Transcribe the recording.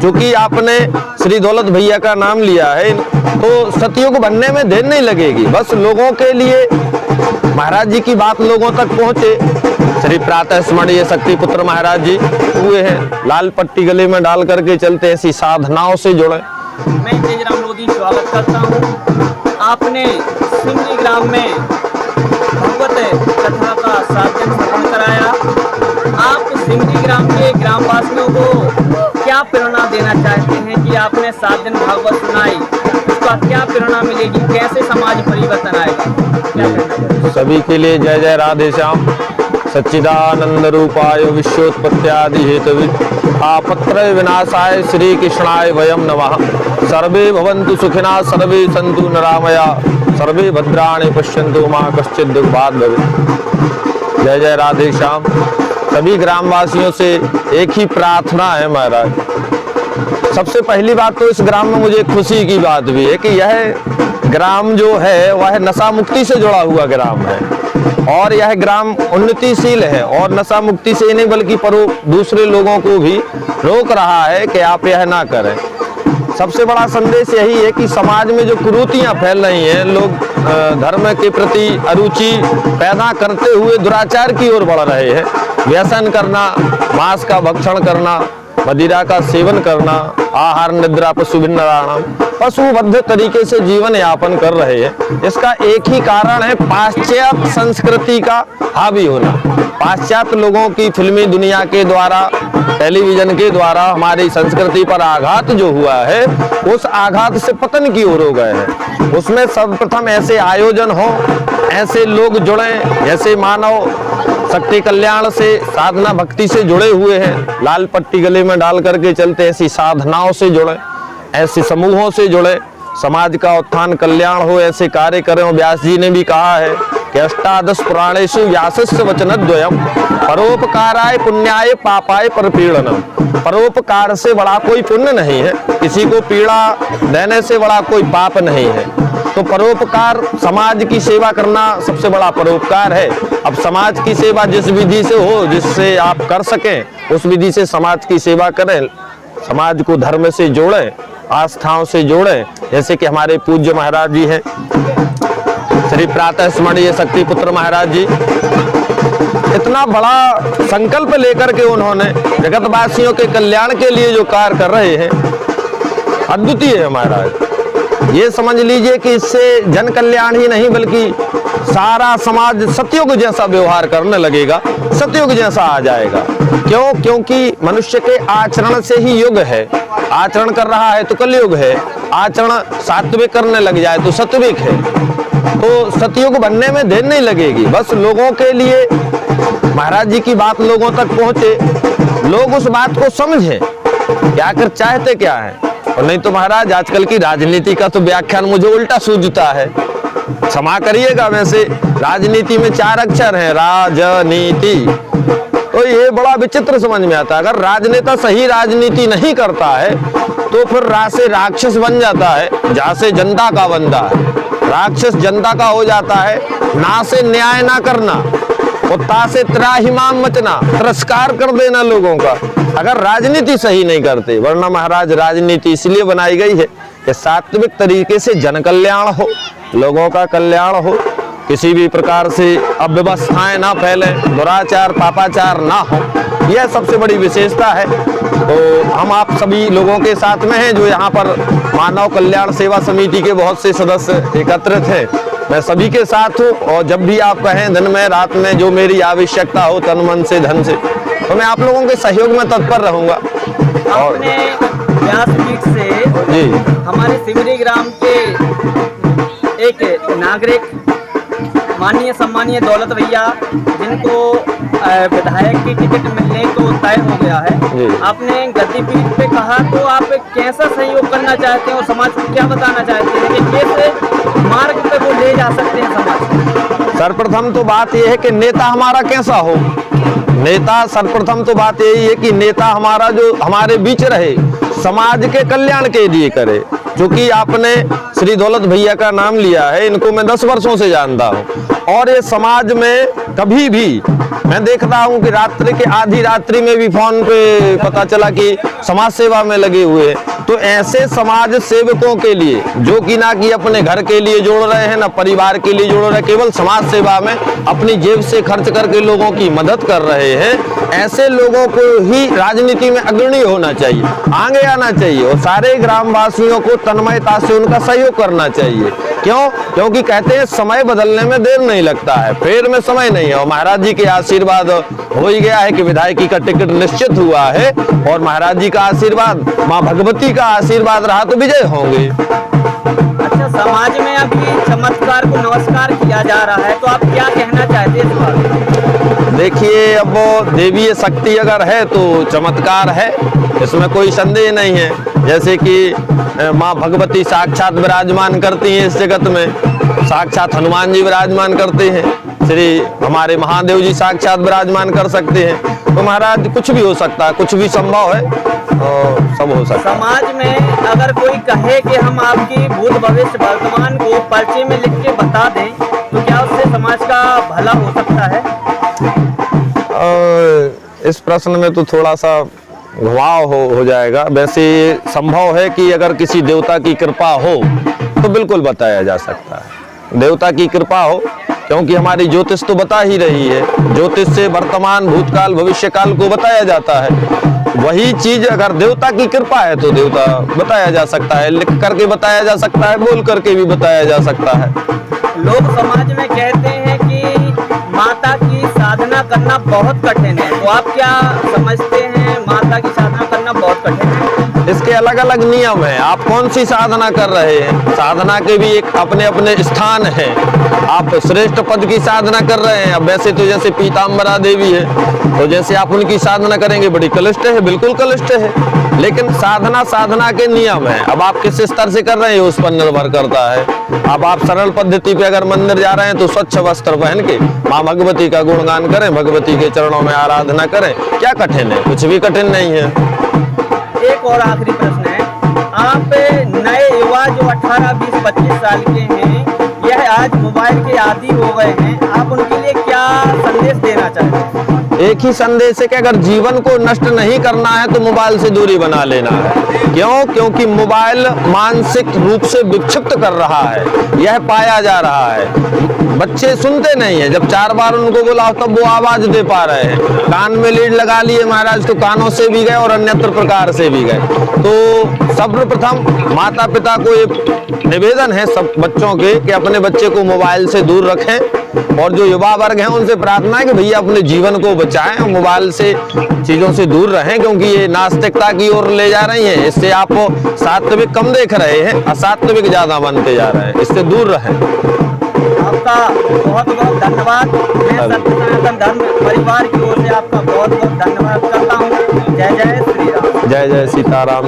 चूंकि आपने श्री दौलत भैया का नाम लिया है तो सतयुग बनने में देर नहीं लगेगी। बस लोगों के लिए महाराज जी की बात लोगों तक पहुंचे। श्री प्रातः स्मरणीय शक्ति पुत्र महाराज जी हुए हैं, लाल पट्टी गले में डाल करके चलते हैं, ऐसी साधनाओं से जुड़े। मैं तेजराम लोधी स्वागत करता हूँ। आपने सिमरी ग्राम में भगवत कथा का 7 दिन श्रवण कराया। आप सिमरी ग्राम के ग्रामवासियों को क्या प्रेरणा देना चाहते हैं कि आपने 7 दिन भागवत सुनाई, उसका क्या प्रेरणा मिलेगी, कैसे समाज परिवर्तन आएगा? सभी के लिए जय जय राधे श्याम। सच्चिदानंद रूपाय विश्वोत्पत्त्यादि हेतवे आपत्र विनाशाय श्री कृष्णाय वयम नमः। सर्वे भवन्तु सुखिनः सर्वे सन्तु निरामया सर्वे भद्राणि पश्यन्तु मा कश्चित् दुःखभाग् भवेत्। जय जय राधे श्याम। सभी ग्रामवासियों से एक ही प्रार्थना है महाराज। सबसे पहली बात तो इस ग्राम में मुझे खुशी की बात भी है कि यह ग्राम जो है वह नशा मुक्ति से जुड़ा हुआ ग्राम है और यह ग्राम उन्नतिशील है और नशा मुक्ति से नहीं बल्कि दूसरे लोगों को भी रोक रहा है कि आप यह ना करें। सबसे बड़ा संदेश यही है कि समाज में जो कुरीतियां फैल रही हैं, लोग धर्म के प्रति अरुचि पैदा करते हुए दुराचार की ओर बढ़ रहे हैं। व्यसन करना, मांस का भक्षण करना, मदिरा का सेवन करना, आहार निद्रा पशुभिन्नराणाम, पशुबद्ध तरीके से जीवन यापन कर रहे हैं। इसका एक ही कारण है पाश्चात्य संस्कृति का हावी होना। पाश्चात्य लोगों की फिल्मी दुनिया के द्वारा, टेलीविजन के द्वारा हमारी संस्कृति पर आघात जो हुआ है, उस आघात से पतन की ओर हो गए हैं। उसमें सर्वप्रथम ऐसे आयोजन हो, ऐसे लोग जुड़े, ऐसे मानव शक्ति कल्याण से, साधना भक्ति से जुड़े हुए हैं, लाल पट्टी गले में डाल करके चलते, ऐसी साधनाओं से जुड़े, ऐसे समूहों से जुड़े, समाज का उत्थान कल्याण हो, ऐसे कार्य करें। व्यास जी ने भी कहा है कि अष्टादश पुराणेषु व्यासस्य वचनद्वयम् परोपकाराय पुण्याय पापाय परपीड़नम्। परोपकार से बड़ा कोई पुण्य नहीं है, किसी को पीड़ा देने से बड़ा कोई पाप नहीं है। तो परोपकार, समाज की सेवा करना सबसे बड़ा परोपकार है। अब समाज की सेवा जिस विधि से हो, जिससे आप कर सकें, उस विधि से समाज की सेवा करें। समाज को धर्म से जोड़ें, आस्थाओं से जोड़ें। जैसे कि हमारे पूज्य महाराज जी हैं, श्री प्रातः स्मरणीय शक्ति पुत्र महाराज जी, इतना बड़ा संकल्प लेकर के उन्होंने जगतवासियों के कल्याण के लिए जो कार्य कर रहे हैं, अद्वितीय है महाराज। ये समझ लीजिए कि इससे जन कल्याण ही नहीं बल्कि सारा समाज सतयुग जैसा व्यवहार करने लगेगा, सतयुग जैसा आ जाएगा। क्यों? क्योंकि मनुष्य के आचरण से ही युग है। आचरण कर रहा है तो कलयुग है, आचरण सात्विक करने लग जाए तो सत्विक है। तो सतयुग बनने में देर नहीं लगेगी। बस लोगों के लिए महाराज जी की बात लोगों तक पहुंचे, लोग उस बात को समझें क्या कर चाहते क्या है। और नहीं तो महाराज आजकल की राजनीति का तो व्याख्यान मुझे उल्टा सूझता है, क्षमा करिएगा। वैसे राजनीति में 4 अक्षर हैं, राजनीति, तो ये बड़ा विचित्र समझ में आता है। अगर राजनेता सही राजनीति नहीं करता है तो फिर रा से राक्षस बन जाता है, जा से जनता का बंदा है। राक्षस जनता का हो जाता है, ना से न्याय ना करना, ता से त्राहिमाम मचना, तिरस्कार कर देना लोगों का, अगर राजनीति सही नहीं करते। वरना महाराज राजनीति इसलिए बनाई गई है कि सात्विक तरीके से जन कल्याण हो, लोगों का कल्याण हो, किसी भी प्रकार से अव्यवस्थाएं ना फैले, दुराचार पापाचार ना हो। यह सबसे बड़ी विशेषता है। तो हम आप सभी लोगों के साथ में हैं जो यहाँ पर मानव कल्याण सेवा समिति के बहुत से सदस्य एकत्रित हैं। मैं सभी के साथ हूँ और जब भी आप कहें दिन में रात में जो मेरी आवश्यकता हो तन मन से धन से, तो मैं आप लोगों के सहयोग में तत्पर रहूंगा। और व्यासपीठ से जी हमारे सिमरी ग्राम के एक नागरिक माननीय सम्मानीय दौलत भैया, जिनको विधायक की टिकट मिलने को तय हो गया है, आपने गद्दीपीठ पे कहा, तो आप कैसा सहयोग करना चाहते हैं और समाज को क्या बताना चाहते हैं कि कैसे मार्ग पे वो ले जा सकते हैं समाज? सर्वप्रथम तो बात यह है कि नेता हमारा कैसा हो। नेता सर्वप्रथम तो बात यही है कि नेता हमारा जो हमारे बीच रहे, समाज के कल्याण के लिए करे। चूंकि आपने श्री दौलत भैया का नाम लिया है, इनको मैं 10 वर्षों से जानता हूं और ये समाज में कभी भी मैं देखता हूं कि रात्रि के आधी रात्रि में भी फोन पे पता चला कि समाज सेवा में लगे हुए हैं। तो ऐसे समाज सेवकों के लिए जो कि ना कि अपने घर के लिए जोड़ रहे हैं ना परिवार के लिए जोड़ रहे हैं, केवल समाज सेवा में अपनी जेब से खर्च करके लोगों की मदद कर रहे हैं, ऐसे लोगों को ही राजनीति में अग्रणी होना चाहिए, आगे आना चाहिए और सारे ग्रामवासियों को तन्मयता से उनका सहयोग करना चाहिए। क्यों? क्योंकि कहते हैं समय बदलने में देर नहीं लगता है, फेर में समय नहीं है। और महाराज जी के आशीर्वाद हो ही गया है कि विधायकी का टिकट निश्चित हुआ है और महाराज जी का आशीर्वाद, माँ भगवती का आशीर्वाद रहा तो विजय होंगे। अच्छा, समाज में अभी चमत्कार को नमस्कार किया जा रहा है, तो आप क्या कहना चाहते हैं इस बारे में? देखिए, अब वो देवीय शक्ति अगर है तो चमत्कार है, इसमें कोई संदेह नहीं है। जैसे कि माँ भगवती साक्षात विराजमान करती हैं इस जगत में, साक्षात हनुमान जी विराजमान करते हैं, श्री हमारे महादेव जी साक्षात विराजमान कर सकते हैं। तो महाराज कुछ भी हो सकता है, कुछ भी संभव है और सब हो सकता है। समाज में अगर कोई कहे कि हम आपकी भूत भविष्य वर्तमान को पर्चे में लिख के बता दें, तो क्या उससे समाज का भला हो सकता है? इस प्रश्न में तो थोड़ा सा घुमाव हो जाएगा। वैसे संभव है कि अगर किसी देवता की कृपा हो तो बिल्कुल बताया जा सकता है, देवता की कृपा हो, क्योंकि हमारी ज्योतिष तो बता ही रही है। ज्योतिष से वर्तमान भूतकाल भविष्य काल को बताया जाता है। वही चीज अगर देवता की कृपा है तो देवता बताया जा सकता है, लिख करके बताया जा सकता है, बोल करके भी बताया जा सकता है। लोग समाज में कहते हैं कि माता की साधना करना बहुत कठिन है, तो आप क्या समझते हैं माता की साधना करना बहुत कठिन है? इसके अलग अलग नियम हैं। आप कौन सी साधना कर रहे हैं, साधना के भी एक अपने अपने स्थान है। आप श्रेष्ठ पद की साधना कर रहे हैं, अब वैसे तो जैसे पीताम्बरा देवी है, तो जैसे आप उनकी साधना करेंगे बड़ी कलिष्ठ है, बिल्कुल कलिष्ठ है। लेकिन साधना के नियम है। अब आप किस स्तर से कर रहे हैं उस पर निर्भर करता है। अब आप सरल पद्धति पे अगर मंदिर जा रहे हैं तो स्वच्छ वस्त्र पहन के माँ भगवती का गुणगान करें, भगवती के चरणों में आराधना करें, क्या कठिन है? कुछ भी कठिन नहीं है। एक और आखिरी प्रश्न है, आप नए युवा जो 18, 20, 25 साल के हैं, यह आज मोबाइल के आदी हो गए हैं, आप उनके लिए क्या संदेश देना चाहते हैं? एक ही संदेश है कि अगर जीवन को नष्ट नहीं करना है तो मोबाइल से दूरी बना लेना है। क्यों? क्योंकि मोबाइल मानसिक रूप से विक्षिप्त कर रहा है, यह पाया जा रहा है। बच्चे सुनते नहीं है, जब 4 बार उनको बुलाओ तब वो आवाज दे पा रहे हैं। कान में लीड लगा लिए महाराज तो कानों से भी गए और अन्यत्र प्रकार से भी गए। तो सर्वप्रथम माता पिता को ये निवेदन है सब बच्चों के कि अपने बच्चे को मोबाइल से दूर रखें, और जो युवा वर्ग है उनसे प्रार्थना है कि भैया अपने जीवन को बचाएं और मोबाइल से चीजों से दूर रहें, क्योंकि ये नास्तिकता की ओर ले जा रही है। इससे आप सात्विक कम देख रहे हैं, असात्विक ज्यादा बनते जा रहे हैं, इससे दूर रहें। आपका बहुत बहुत धन्यवाद। मैं सत्य सनातन धर्म परिवार की ओर से आपका बहुत बहुत धन्यवाद करता हूँ। जय जय श्री राम। जय जय सीताराम।